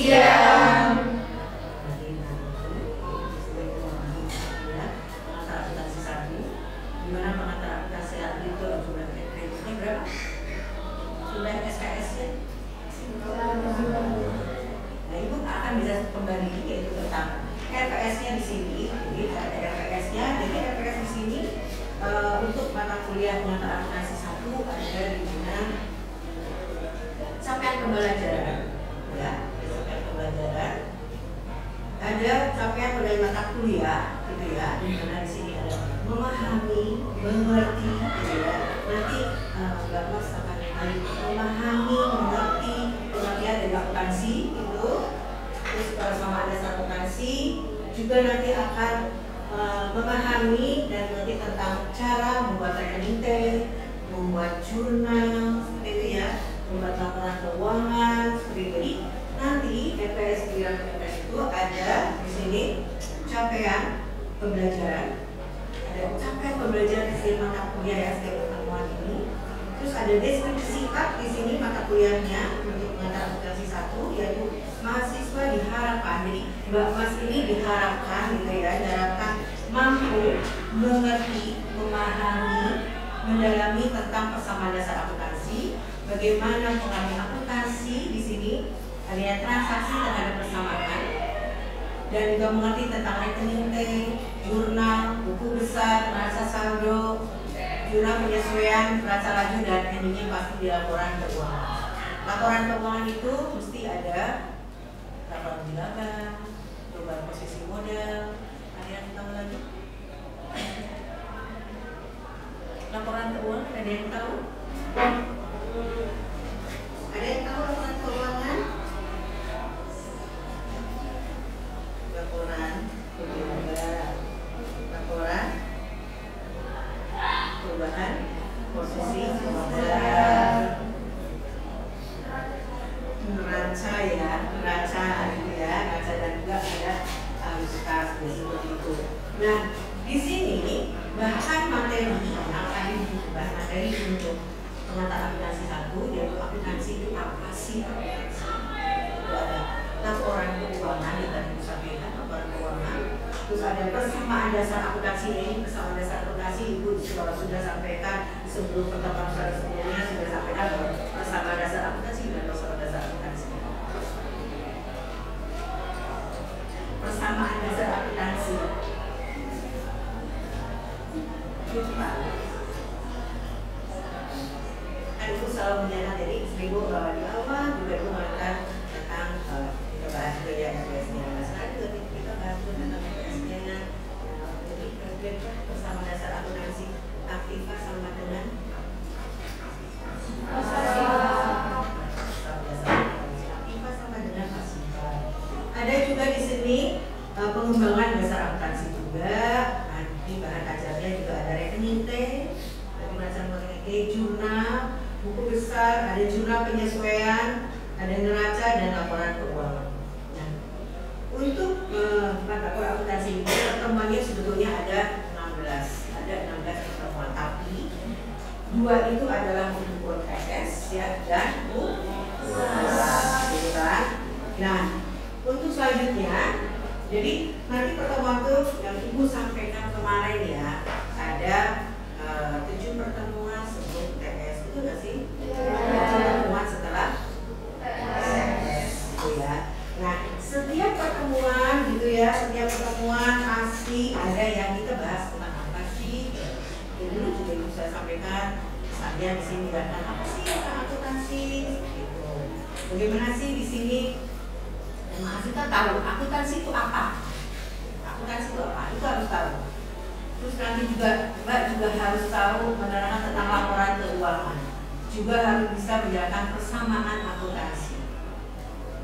Siang. Pengantar akuntansi 1, dimana pengantar akuntansi 1 itu jumlah kreditnya berapa? Jumlah SKS-nya? Nah, Ibu akan bisa kembali yaitu tentang RPS-nya di sini. Jadi ada RPS-nya. Jadi RPS di sini untuk mata kuliah pengantar akuntansi 1 ada di mana capaian pembelajaran, ya, capaian pembelajaran. Ada capaian pada mata kuliah, gitu ya. Di mana di sini ada memahami, mengerti, gitu ya. Nanti Mbak Mas akan memahami, mengerti, pengertian dari akuntansi itu. Terus sama ada akuntansi juga nanti akan memahami dan mengerti tentang cara membuat rekening T, membuat jurnal, seperti itu ya, membuat laporan keuangan, seperti itu. Nanti EPS di EPS itu ada di sini capaian pembelajaran, ada capaian pembelajaran di sini mata kuliah ya setiap pertemuan ini. Terus ada deskripsi singkat di sini mata kuliahnya untuk pengantar akuntansi 1, yaitu mahasiswa diharapkan, jadi Mbak Mas ini diharapkan gitu ya, diharapkan mampu mengerti, memahami, mendalami tentang persamaan dasar akuntansi, bagaimana pengaruh akuntansi di sini, adanya transaksi terhadap persamaan, dan juga mengerti tentang rekening T, jurnal, buku besar, neraca saldo, jurnal penyesuaian, neraca laju, dan endingnya pasti di laporan keuangan. Laporan keuangan itu mesti ada laporan laba, perubahan posisi modal. Ada yang tahu lagi? Laporan keuangan ada yang tahu? Ada yang tahu laporan keuangan? Laporan perubahan posisi modal, neraca ya, neraca gitu ya, neraca dan juga ada arus kas seperti itu. Nah, di sini bahan materi yang akan dibuat materi untuk pengantar akuntansi 1, yaitu akuntansi itu apa sih? Itu ada laporan keuangan yang tadi disampaikan, laporan keuangan. Terus ada persamaan dasar akuntansi ini, persamaan dasar akuntansi Ibu sudah sampaikan sebelum pertemuan sebelumnya sudah sampaikan persamaan dasar akuntansi dan persamaan dasar akuntansi. Persamaan dasar akuntansi. Kan Ibu selalu menyarankan, jadi seminggu di awal juga Ibu mengatakan tentang kita bahas juga ya RPS-nya. Nah, sekarang juga kita bahas tentang RPS-nya. Jadi persamaan dasar akuntansi aktiva sama dengan aktiva sama dengan pasifa. Ada juga di sini pengembangan dasar akuntansi juga. Di bahan ajarnya juga ada rekening T, jurnal, buku besar, ada jurnal penyesuaian, ada neraca dan laporan keuangan. Nah, untuk mata kuliah akuntansi ini pertemuannya sebetulnya ada 16 pertemuan, tapi 2 itu adalah untuk UTS ya dan Nah, untuk selanjutnya, jadi nanti pertemuan itu yang Ibu sampaikan kemarin ya, ada 7 pertemuan sebelum TS, itu nggak sih? 7 pertemuan setelah TS, gitu ya. Nah, setiap pertemuan gitu ya, setiap pertemuan pasti ada yang kita bahas tentang apa sih? Jadi dulu juga Ibu saya sampaikan, saya di sini bahkan apa sih tentang akuntansi? Gitu. Bagaimana sih di sini? Kita tahu akuntansi itu apa? Akuntansi itu apa? Itu harus tahu. Terus nanti juga Mbak juga harus tahu menerangkan tentang laporan keuangan. Juga harus bisa menjalankan persamaan akuntansi.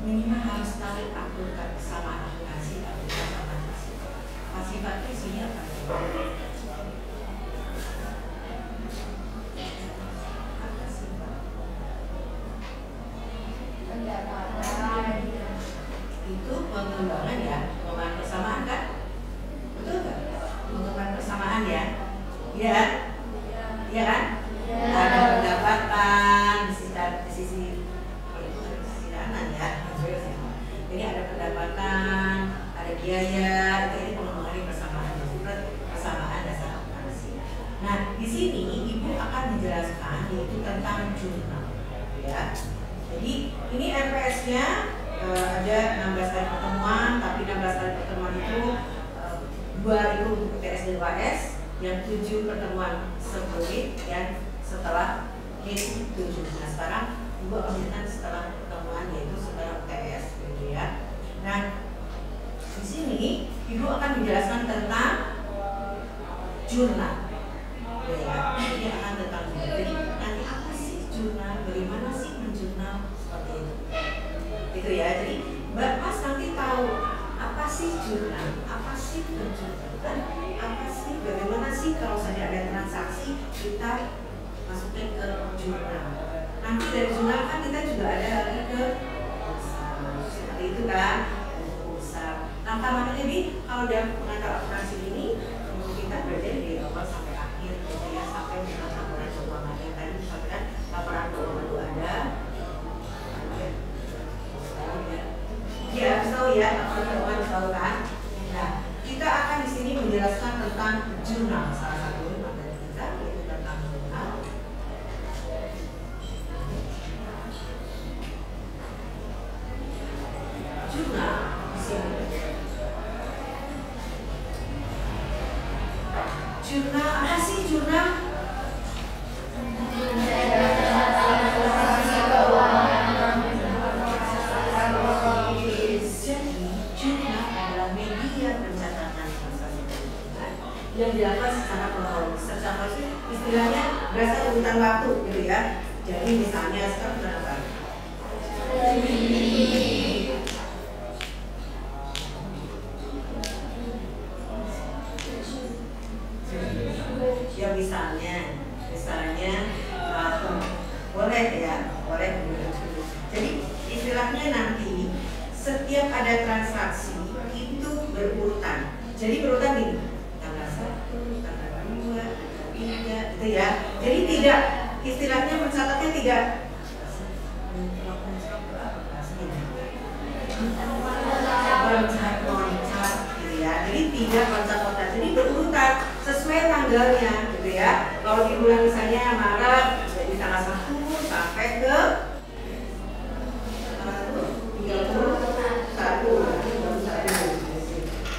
Minimal harus tahu persamaan akuntansi, akuntansi. Sifatnya isinya apa? Itu pengembangan ya, pengembangan persamaan kan? Betul nggak? Pengembangan persamaan ya? Iya kan? Iya kan? Ada pendapatan di sisi kanan ya. Jadi biaya, ini mengenai persamaan dasar akuntansi. Nah, di sini Ibu akan menjelaskan yaitu tentang jurnal, ya. Jadi ini RPS-nya ada 16 kali pertemuan, tapi 16 kali pertemuan itu 2 itu untuk PTS dan UAS, yang 7 pertemuan sebelum dan setelah H7. Nah, sekarang Ibu akan menjelaskan setelah pertemuan yaitu setelah UTS, gitu ya. Nah, di sini Ibu akan menjelaskan tentang jurnal, ya. Ini akan tentang jurnal. Jadi nanti apa sih jurnal? Bagaimana sih menjurnal seperti itu? Gitu ya. Jadi Mbak Mas nanti tahu apa sih jurnal, apa sih penjurnal, apa sih, bagaimana sih kalau saja ada transaksi kita masukin ke jurnal. Nanti dari jurnal kan kita juga ada lagi ke seperti itu kan, usaha. Tantangannya jadi kalau dalam pengantar operasi ini kita berada dari awal sampai akhir, gitu ya, sampai dengan laporan keuangan yang tadi misalkan laporan keuangan itu ada. Ya, tahu ya, laporan keuangan tahu kan. Nah, kita akan di sini menjelaskan tentang jurnal, salah satu materi kita yaitu tentang jurnal. Jurnal di sini. Jurnal apa sih jurnal? Yang dilakukan secara kronologis, secara istilahnya berdasarkan urutan waktu, gitu ya. Jadi misalnya sekarang berapa? Ya misalnya boleh ya, boleh. Jadi istilahnya nanti setiap ada transaksi itu berurutan. Jadi berurutan gini. Gitu ya. Jadi tidak, istilahnya mencatatnya tidak loncat-loncat, gitu ya. Jadi tidak loncat-loncat. Jadi berurutan sesuai tanggalnya, gitu ya. Kalau di bulan misalnya Maret dari tanggal 1 sampai ke 31.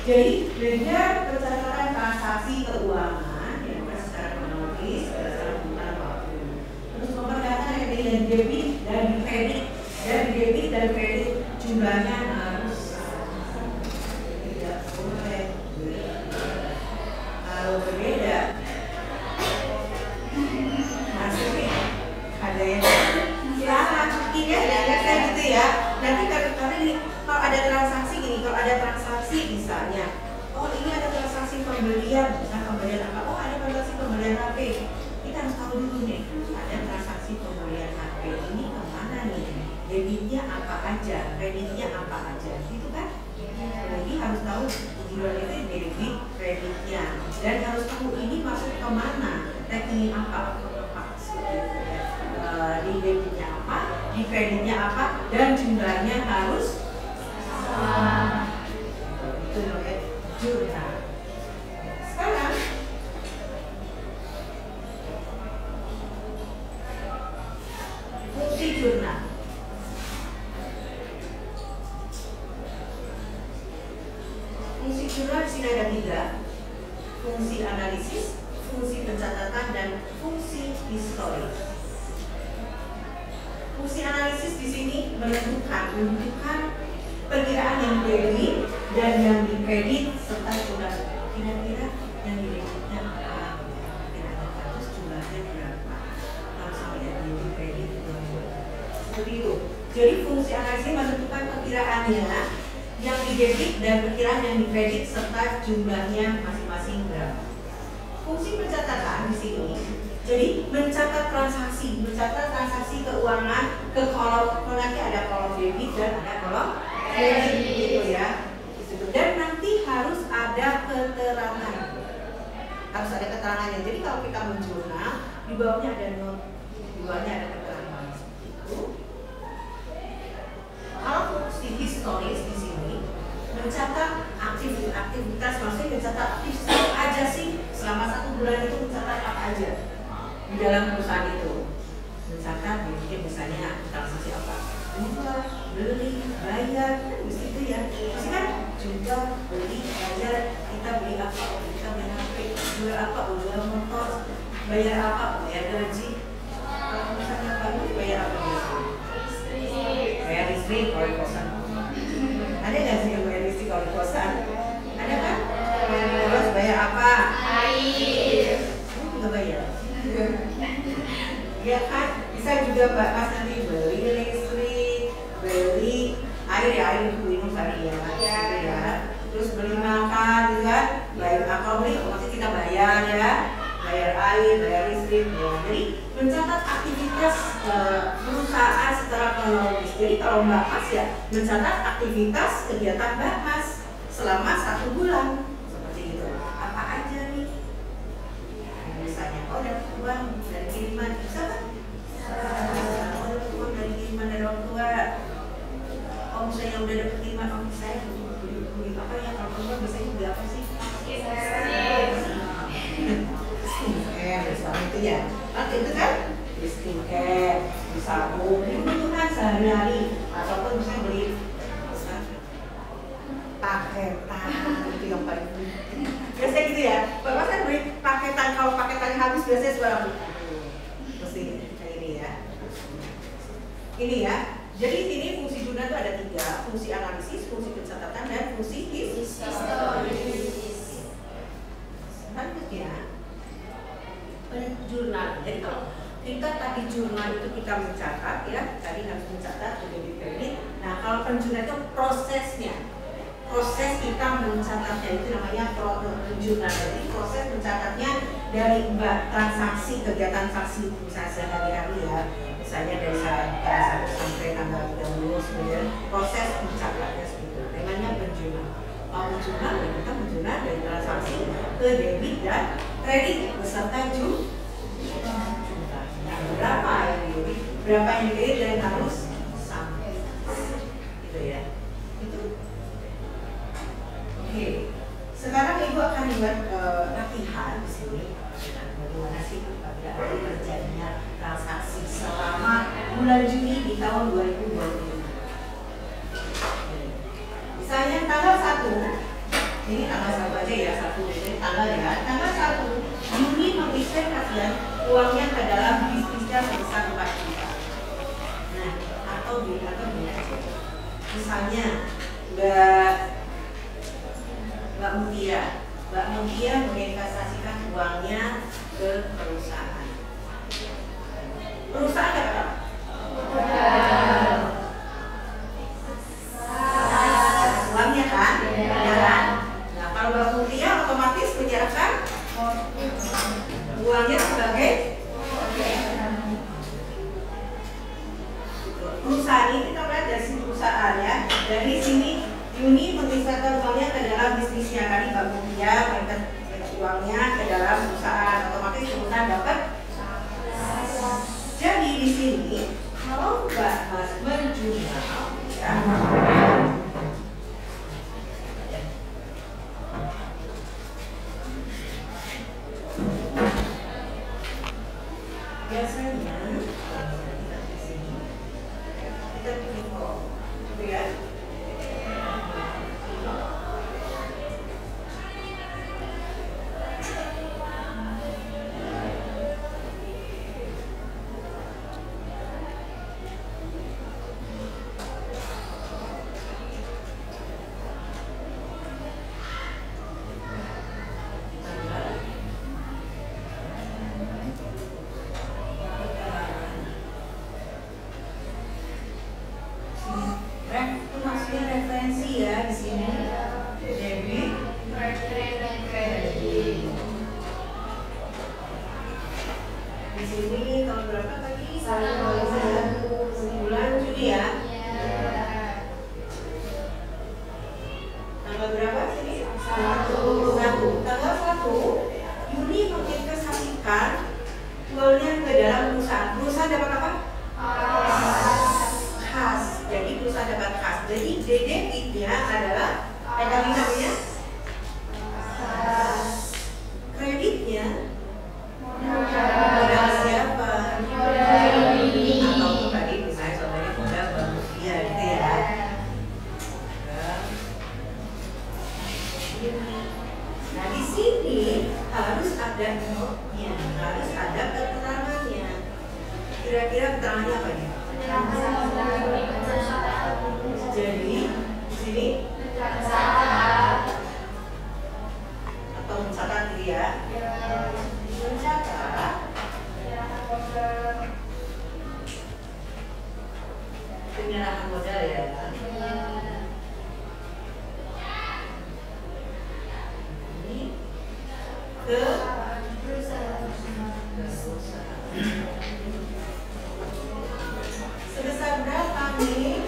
Jadi dengan pencatatan transaksi keuangan dan debit dan kredit jumlahnya harus tidak boleh kalau berbeda maksudnya ada yang salah mungkin ya kayak gitu ya. Nanti karena ini kalau ada transaksi gini, kalau ada transaksi misalnya ini ada transaksi pembelian, apa? Ada transaksi pembelian HP, kita harus tahu dulu nih ada transaksi pembelian HP ini kemana nih, debitnya apa aja, kreditnya apa aja, gitu kan? Jadi harus tahu tujuan itu debit, kreditnya, dan harus tahu ini masuk kemana, rekening apa seperti itu ya. Di debitnya apa, di kreditnya apa, dan jumlahnya harus sama. Itu namanya jurnal. Sekarang fungsi jurnal. Fungsi jurnal di sini ada 3. Fungsi analisis, fungsi pencatatan, dan fungsi historis. Fungsi analisis di sini menentukan perkiraan yang didebit dan yang dikredit serta jumlah kira-kira yang didebitnya apa, kira-kira terus jumlahnya berapa, kalau sampai yang dikredit seperti itu. Jadi fungsi analisis menentukan perkiraannya yang didebit dan perkiraan yang dikredit serta jumlahnya masing-masing berapa. Fungsi pencatatan di sini, jadi mencatat transaksi keuangan ke kolom, nanti ada kolom debit dan ada kolom kredit, gitu ya. Dan nanti harus ada keterangan, keterangannya. Jadi kalau kita menjurnal, di bawahnya ada not, di bawahnya ada keterangan seperti itu. Kalau fungsi historis di sini mencatat aktivitas, maksudnya mencatat aktivitas aja sih selama 1 bulan itu, mencatat apa aja di dalam perusahaan itu. Mencatat mungkin misalnya transaksi apa, jual, beli, bayar, kan mesti itu ya. Mesti kan jual, beli, bayar, kita beli apa, kita beli HP, jual apa, jual motor, bayar apa, bayar gaji. Kalau misalnya kamu bayar apa biasanya? Bayar listrik kalau di kosan. Ada nggak sih yang bayar listrik kalau di kosan? Ada kan? Terus bayar apa? Air. Kamu juga bayar. Ya kan? Bisa juga Mas nanti beli listrik, beli air ya, air untuk minum kali ya, gitu ya. Terus beli makan, gitu kan? Bayar apa beli? Maksudnya kita bayar ya, bayar air, bayar listrik. Ya. Jadi mencatat aktivitas perusahaan secara kronologis. Jadi kalau Mbak Mas ya mencatat aktivitas kegiatan Mbak Mas selama 1 bulan seperti itu. Apa aja nih? Misalnya, oh dapat uang dari kiriman, bisa kan? Oh dapat uang dari kiriman dari orang tua. Oh misalnya udah dapat kiriman, oh saya beli apa ya? Kalau keluar biasanya beli apa sih? Misalnya itu ya. Nanti itu kan beli skincare, beli sabun, beli kebutuhan sehari-hari, ataupun misalnya beli paketan, itu yang paling penting. Biasanya gitu ya, Bapak kan beli paketan, kalau paketannya habis biasanya seberapa? Mesti kayak ini ya. Ini ya, jadi sini fungsi jurnal itu ada 3, fungsi analisis, fungsi pencatatan, dan fungsi historis. Selanjutnya, jurnal. Jadi kalau kita tadi jurnal itu kita mencatat ya, tadi harus mencatat debit kredit. Nah kalau penjurnal itu prosesnya. Proses kita mencatatnya itu namanya jurnal. Jadi proses mencatatnya dari transaksi, kegiatan transaksi misalnya sehari-hari ya, misalnya dari tanggal 1 sampai tanggal 30, kemudian proses mencatatnya seperti itu. Namanya penjurnal. Kalau menjurnal, ya kita menjurnal dari transaksi ke debit dan kredit beserta jumlah. Berapa yang debit, berapa yang debit dan harus sampai, gitu ya. Oke, sekarang Ibu akan buat latihan di sini. Bagaimana sih apabila ada terjadinya transaksi selama bulan Juni di tahun 2020? Misalnya tanggal 1, ini tanggal 1 aja ya, 1 ini tanggal ya. Tanggal 1 Juni menginvestasikan uangnya ke dalam bisnisnya sebesar 4 juta. Nah, atau misalnya Mbak Mutia menginvestasikan uangnya ke perusahaan. Perusahaan apa? Uangnya kan? Ya. Nah kalau Mbak Mutia otomatis menyerahkan uangnya sebagai perusahaan. Ini kita lihat dari sini perusahaan ya. Dari sini Yuni menginvestasikan uangnya ke dalam bisnisnya, tadi Mbak Mutia menginvestasikan uangnya ke dalam perusahaan, otomatis perusahaan dapat. Jadi di sini kalau Mbak Mas menjurnal, ya, biasanya di sini kita pilih ya. Referensi ya di sini, debit, di sini tahun berapa tadi? Bulan Juni ya. Tanggal berapa sini? 1. Tanggal 1 Juni menginvestasikan uangnya ke dalam perusahaan. Perusahaan dapat apa? Khas. Jadi perusahaan dapat khas. Jadi debitnya adalah tadi namanya Nah di sini harus ada notnya, harus ada keterangannya. Kira-kira keterangannya apa ya? Jadi di sini atau mencatat gitu ya. Mencatat penyerahan modal ya. Ini ke perusahaan. Sebesar berapa nih?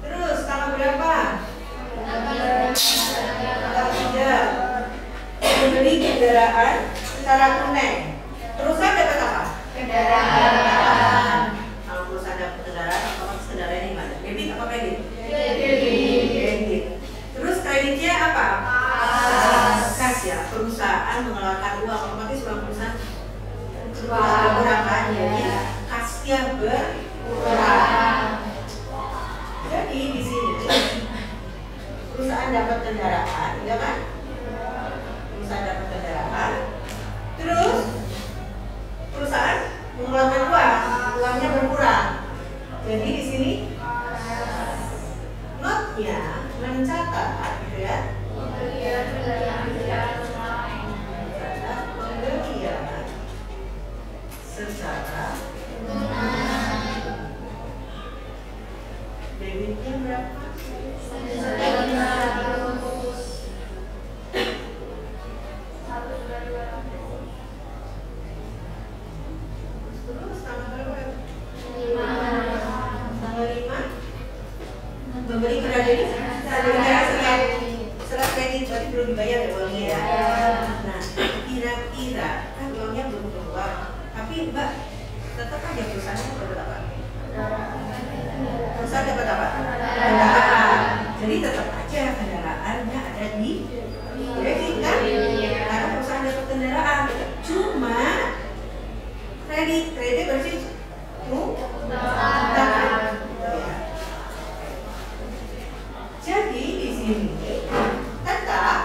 Terus kalau berapa? Kalau tidak membeli kendaraan secara tunai, perusahaan dapat apa? Kendaraan. Kalau perusahaan dapat kendaraan, otomatis kendaraan ini mana? Debit apa kredit? Kredit. Terus kreditnya apa? Kas ya. Perusahaan mengeluarkan uang, otomatis uang perusahaan berkurang kan? Jadi kasnya berkurang. Jadi di sini perusahaan dapat kendaraan, ya kan? Perusahaan dapat kendaraan, terus perusahaan mengeluarkan uang, uangnya berkurang. Jadi di sini notnya mencatat, gitu ya. Mencatat pembelian secara debitnya berapa? Terus tanggal berapa? Tanggal 5 membeli kredit setelah kredit berarti belum dibayar ya uangnya ya. Nah kira-kira kan uangnya belum keluar, tapi Mbak tetap aja perusahaannya dapat apa? Perusahaan dapat apa? Kendaraan. Jadi tetap aja kendaraannya ada di kredit kan? Karena perusahaan dapat kendaraan. Cuma kredit berarti jadi di sini tetap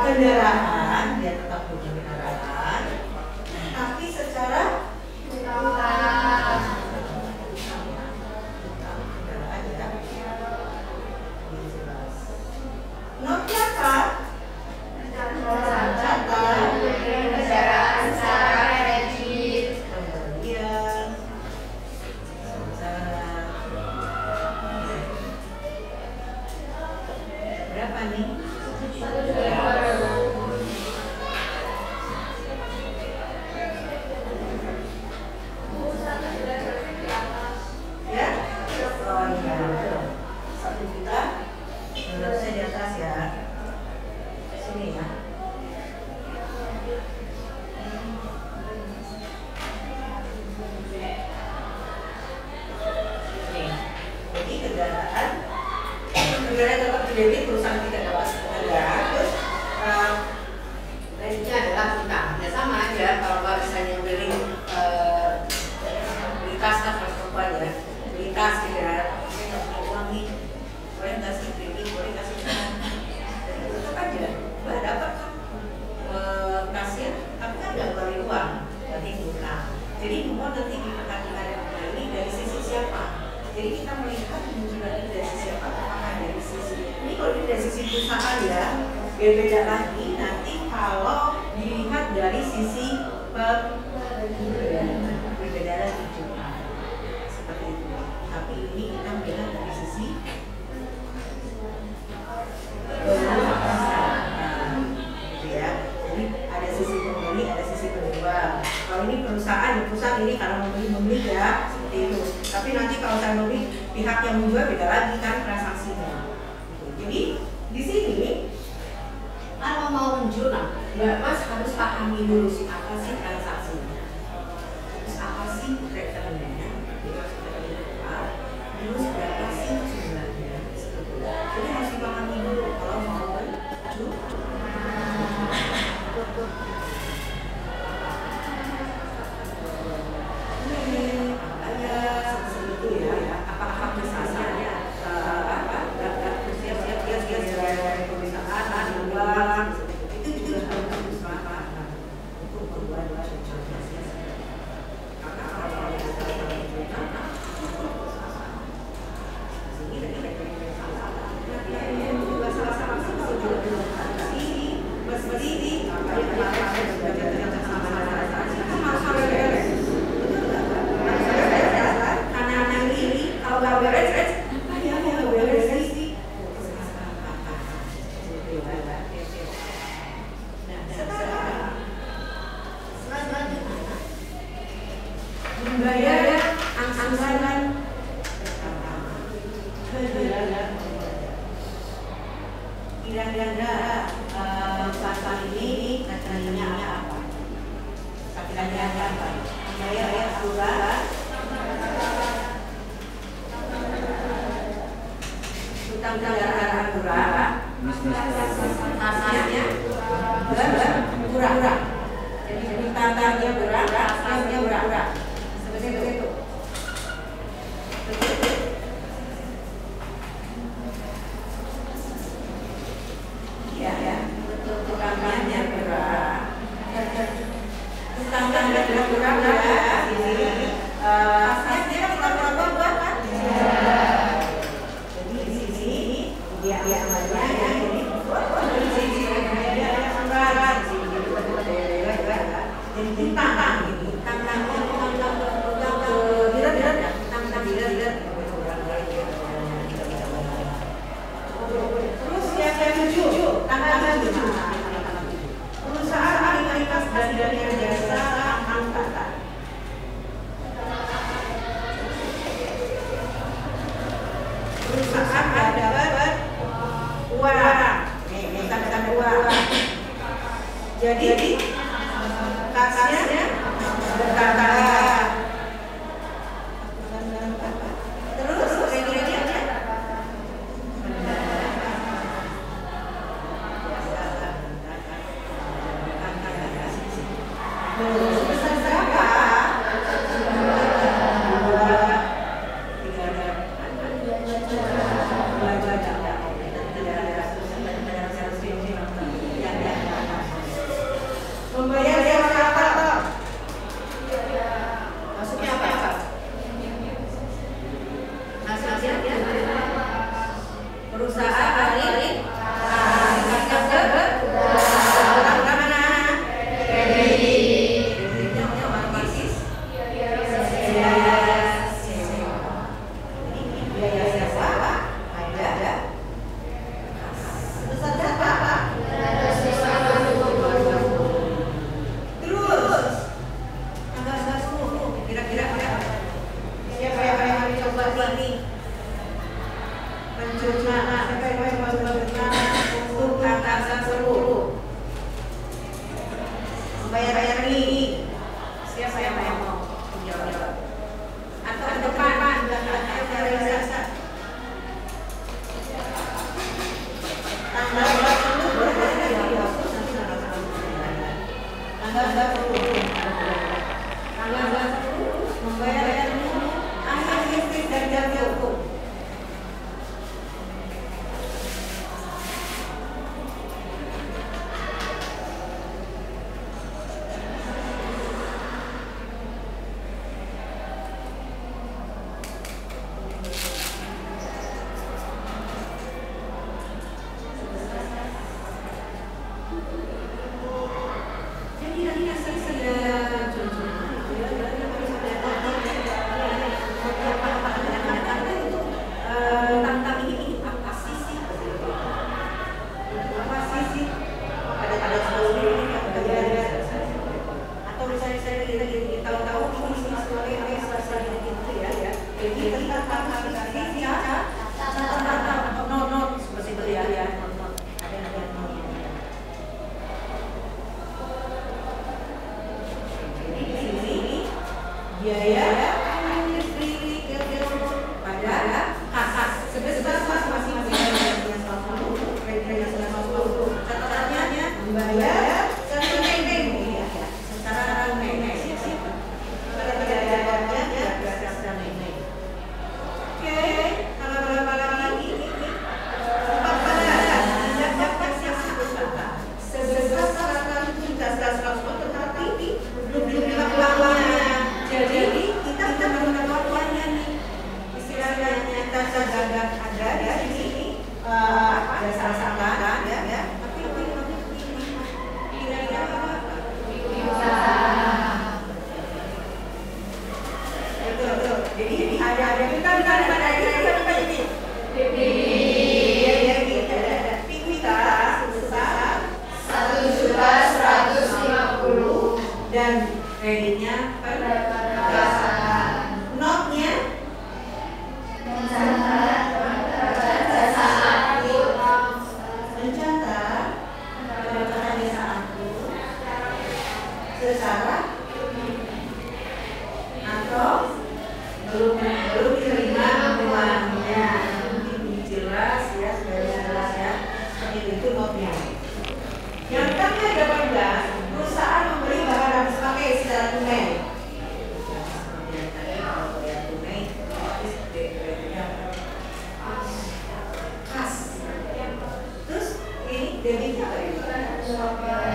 kendaraan, dia tetap punya kendaraan, tapi secara notnya apa? Kendaraan secara kredit, pembelian berapa nih? Ya? Oh iya, 1 juta. Menurut saya di atas ya. Sini ya. Nih. Jadi kendaraan dapat kredit, perusahaan tidak dapat kendaraan, terus kreditnya adalah utang. Ya sama aja kalau Mbak misalnya beli tas kan perempuan ya, beli tas gitu ya, saya nggak punya uang nih, boleh nggak sih kredit, boleh nggak sih utang? Jadi tetap aja Mbak dapat kan kasir, tapi kan nggak keluarin uang, berarti utang. Jadi mohon nanti diperhatikan ini dari sisi siapa. Jadi kita melihat juga dari sisi siapa, apakah dari sisi ini kalau dari sisi perusahaan ya, beda lagi nanti kalau dilihat dari sisi pembelian berbeda lagi juga seperti itu. Tapi ini kita melihat dari sisi gitu ya. Jadi ada sisi pembeli, ada sisi penjual. Kalau ini perusahaan ini karena membeli ya seperti itu. Tapi nanti kalau saya membeli, pihak yang menjual beda lagi kan transaksinya. Jadi di sini kalau mau menjual, Mbak Mas harus pahami dulu sih apa sih transaksinya, terus apa sih rekeningnya, terus berapa sih jumlahnya. Jadi harus dipahami dulu kalau mau menjual. Sebesar 100 juta 100 tetapi belum dan kreditnya berdasarkan notnya mencatat pendapatan desa aku secara atau belum diterima uangnya. Ini jelas ya, sudah jelas ya. Seperti itu notnya. Yang tanggal 18, perusahaan membeli bahan habis pakai secara tunai. Terus ini debitnya apa ini? Bahan habis pakai.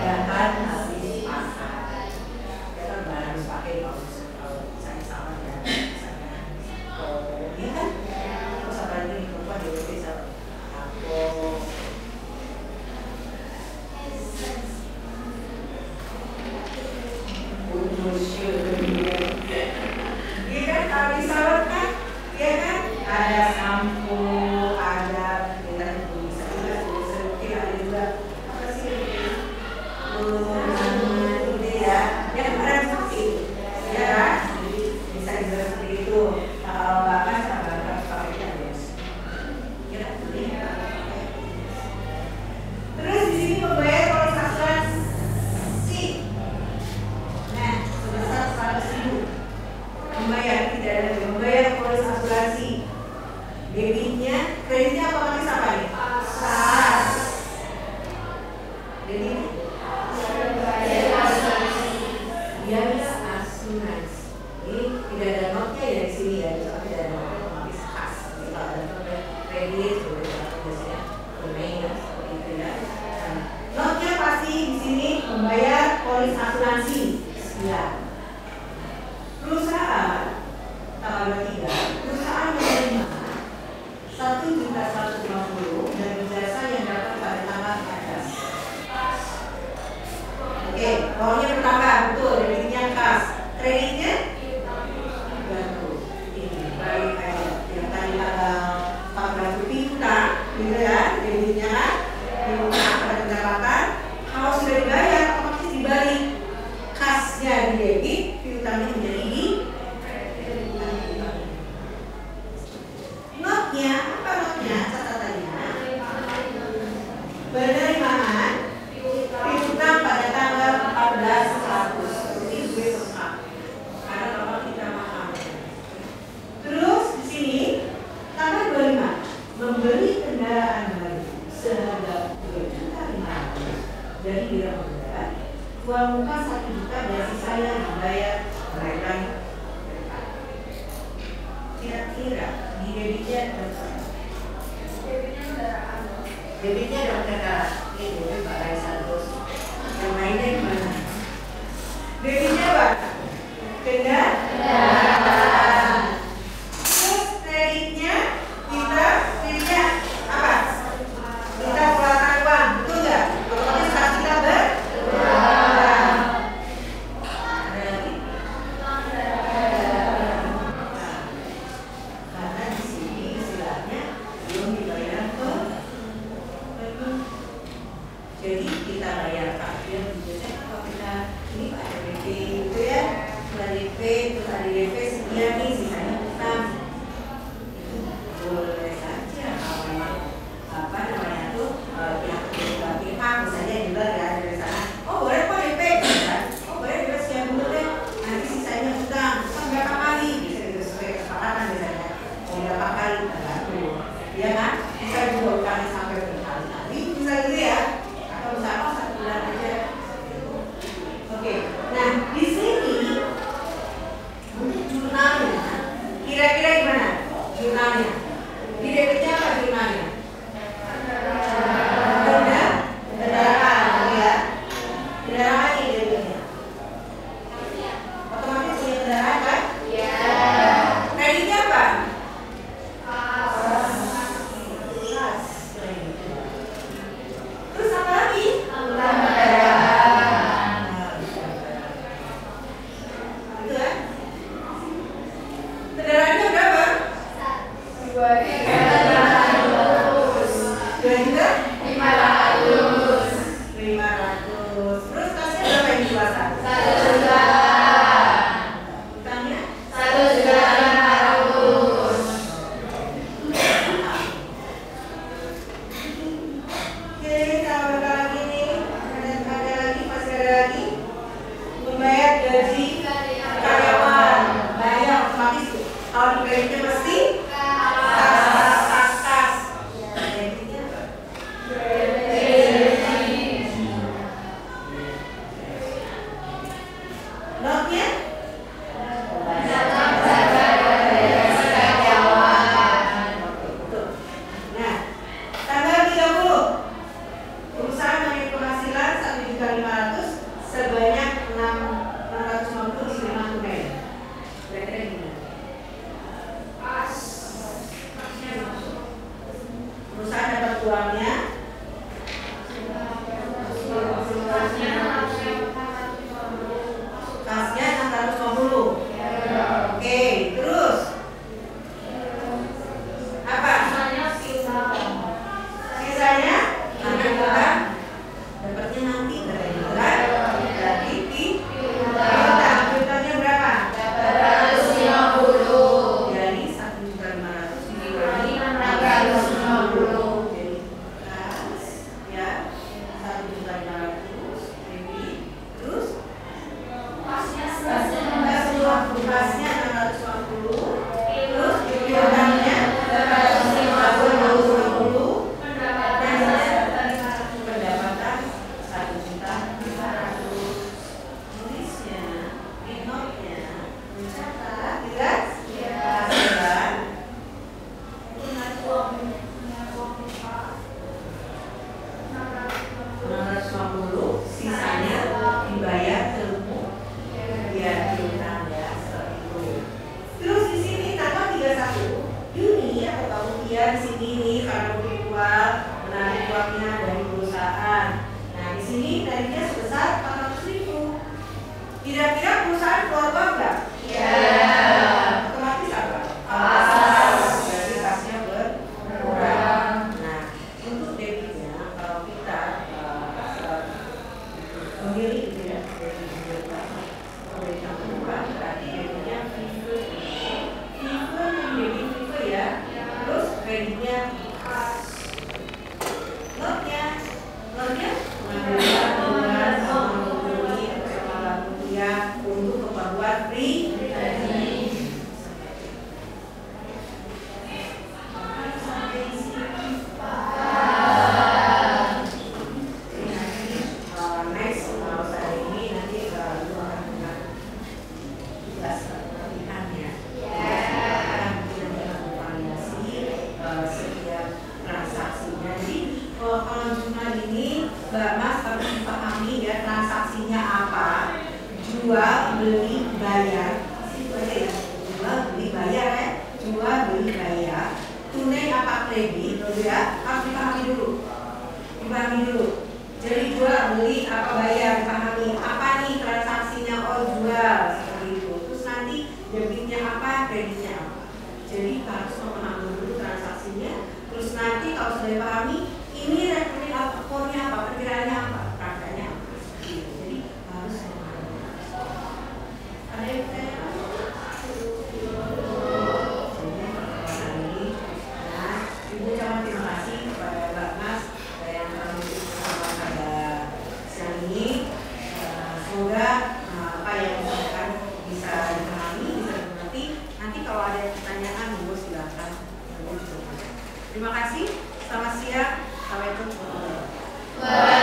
Ya kan bahan habis pakai kalau misalnya sama ya, misalnya ya kan. Terus apa lagi lupa di bisa aku. Iya kan, kalau di salon kan, ya kan, ada sampo, ada kita bisa juga sedikit, ada juga apa sih ini ya, yang ada seperti itu, ya kan, jadi bisa juga seperti itu. Kalau nggak kan, harus pakai cadar, ya kan, terus di sini membayar polis asuransi. Nah, sebesar 100.000 membayar, tidak ada membayar polis asuransi. Debitnya, kreditnya otomatis apa nih? Kas. Jadi biaya asuransi. Ini tidak ada notnya ya di sini ya, soalnya tidak ada otomatis kas. Jadi kalau ada not kredit, biasanya tunai ya, seperti itu ya. Notnya pasti di sini membayar polis asuransi. Ya. Perusahaan tanggal 23, perusahaan menerima 1.150.000 dari jasa yang dapat pada tanggal 14. Oke, uangnya bertambah, betul, debitnya kas. Kreditnya baru ini balik aja yang tadi tanggal 14 piutang, gitu ya, debitnya kan, piutang pada pendapatan. Kalau sudah dibayar, otomatis dibalik. Kasnya di debit, piutangnya menjadi di notnya. Apa notnya? Catatannya penerimaan piutang pada tanggal 14 Agustus. Ini gue lengkap karena bapak kita paham. Terus di sini tanggal 25 membeli kendaraan baru seharga 2.500.000 dari Bira Moda. Uang muka 1 juta dan sisanya dibayar mereka. Kira-kira di debitnya berapa? Debitnya ada kendaraan. Ini debit Pak Raisa terus. Yang lainnya gimana? Debitnya apa? Kendaraan. Terus kreditnya kreditnya apa? Kita keluarkan uang, betul nggak? Otomatis kas kita berkurang. Ada lagi? Karena di sini istilahnya belum dibayar ke. Jadi kita bayar takjil biasanya kalau kita ini Pak DP itu ya, DP itu tadi DP Notnya? Nah, tanggal 30 perusahaan memiliki penghasilan 1.500.000 sebanyak 650 diterima tunai. Kira-kira gimana? Perusahaan dapat uangnya kasnya 650. Oke, terus apa? Sisanya nanti bukan dapatnya nanti bukan berarti piutangnya berapa? 850. Jadi 1.500.000 dikurangi 650. Jadi kas ya 1.500.000 terus pasnya 650 terus piutangnya 850 pendapatan 1.500.000. Tulisnya di notnya mencatat jelas penghasilan 650 sisanya dibayar terumur ya piutang ya seperti itu. Terus di sini tanggal 31 Juni atau kemudian di sini nih karena jual menarik uangnya dari perusahaan. Nah di sini tarifnya sebesar 400.000. Kira-kira perusahaan keluar uang nggak? Iya. Otomatis apa? Berarti kasnya berkurang. Nah untuk debitnya kalau kita memilih gitu ya memberikan berkurang berarti debitnya FIFE ya. Terus kreditnya notnya mengambilkan sama membeli sama rupiah untuk keperluan pribadi. Mbak Mas harus dipahami ya transaksinya apa, jual beli bayar, jual beli bayar ya, jual beli bayar, tunai apa kredit, ya harus dipahami dulu. Jadi jual beli apa bayar, dipahami apa nih transaksinya, oh jual seperti itu. Terus nanti debitnya apa, kreditnya apa. Jadi harus memahami dulu transaksinya. Terus nanti kalau sudah dipahami ini rekening akunnya apa, perkiraannya apa, prakteknya apa. Jadi harus memahami. Ada yang tanya? Nah, Ibu ucapkan terima kasih kepada Mbak Mas yang telah bersama pada siang ini. Semoga apa yang disampaikan bisa dipahami, bisa dimengerti. Nanti kalau ada pertanyaan, Ibu silakan. Terima kasih. Selamat siang. Assalamualaikum warahmatullahi wabarakatuh.